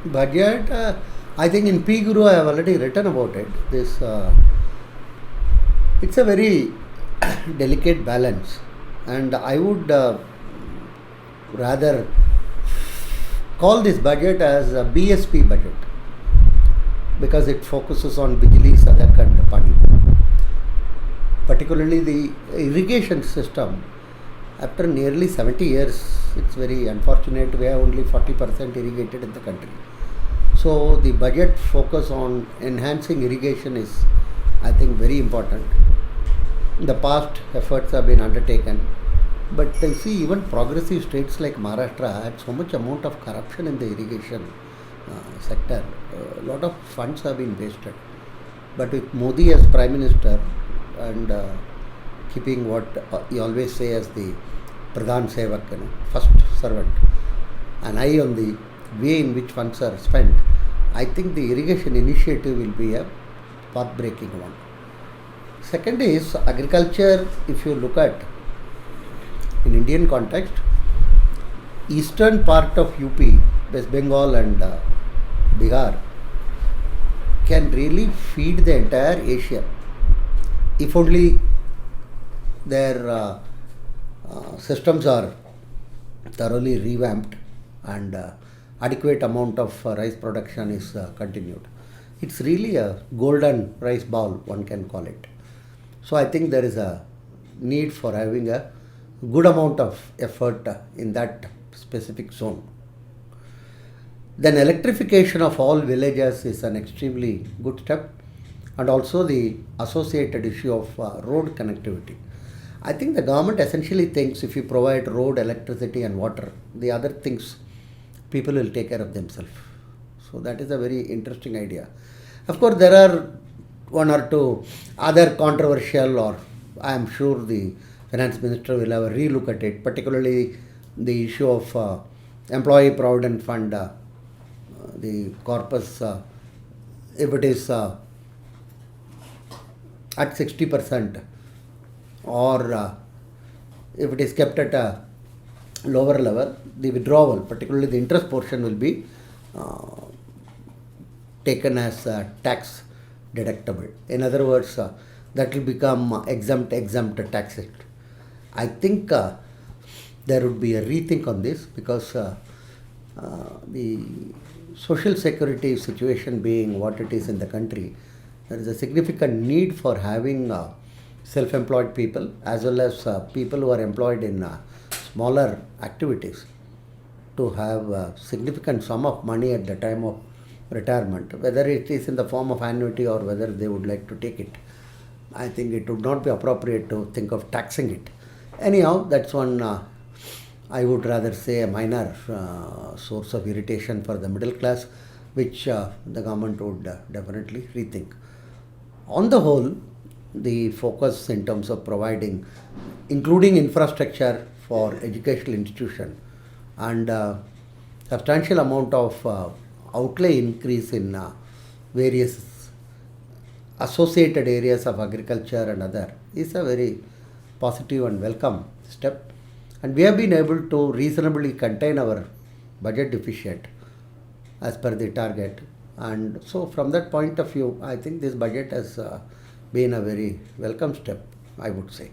Budget, I think in P Guru I have already written about it. It's a very delicate balance, and I would rather call this budget as a BSP budget because it focuses on Bijli, Sadak and Pani. Particularly the irrigation system. After nearly 70 years, it's very unfortunate we have only 40% irrigated in the country. So the budget focus on enhancing irrigation is, I think, very important. In the past, efforts have been undertaken, but I see even progressive states like Maharashtra had so much amount of corruption in the irrigation sector. A lot of funds have been wasted. But with Modi as Prime Minister and keeping what he always say as the Pradhan Sevak, first servant, an eye on the way in which funds are spent, I think the irrigation initiative will be a path-breaking one. Second is agriculture. If you look at in Indian context, eastern part of UP, West Bengal and Bihar can really feed the entire Asia if only their systems are thoroughly revamped and adequate amount of rice production is continued. It's really a golden rice bowl, one can call it. So I think there is a need for having a good amount of effort in that specific zone. Then electrification of all villages is an extremely good step, and also the associated issue of road connectivity. I think the government essentially thinks if you provide road, electricity and water, the other things people will take care of themselves. So that is a very interesting idea. Of course, there are one or two other controversial, or I am sure the finance minister will have a relook at it, particularly the issue of employee provident fund, the corpus, if it is at 60%, or if it is kept at a lower level, the withdrawal, particularly the interest portion, will be taken as tax deductible. In other words, that will become exempt tax. I think there would be a rethink on this because the social security situation being what it is in the country, there is a significant need for having self-employed people as well as people who are employed in smaller activities to have a significant sum of money at the time of retirement, whether it is in the form of annuity or whether they would like to take it. I think it would not be appropriate to think of taxing it. Anyhow, that's one, I would rather say, a minor source of irritation for the middle class, which the government would definitely rethink. On the whole, the focus in terms of providing, including infrastructure for educational institution and substantial amount of outlay increase in various associated areas of agriculture and other is a very positive and welcome step. And we have been able to reasonably contain our budget deficit as per the target. And so from that point of view, I think this budget has been a very welcome step, I would say.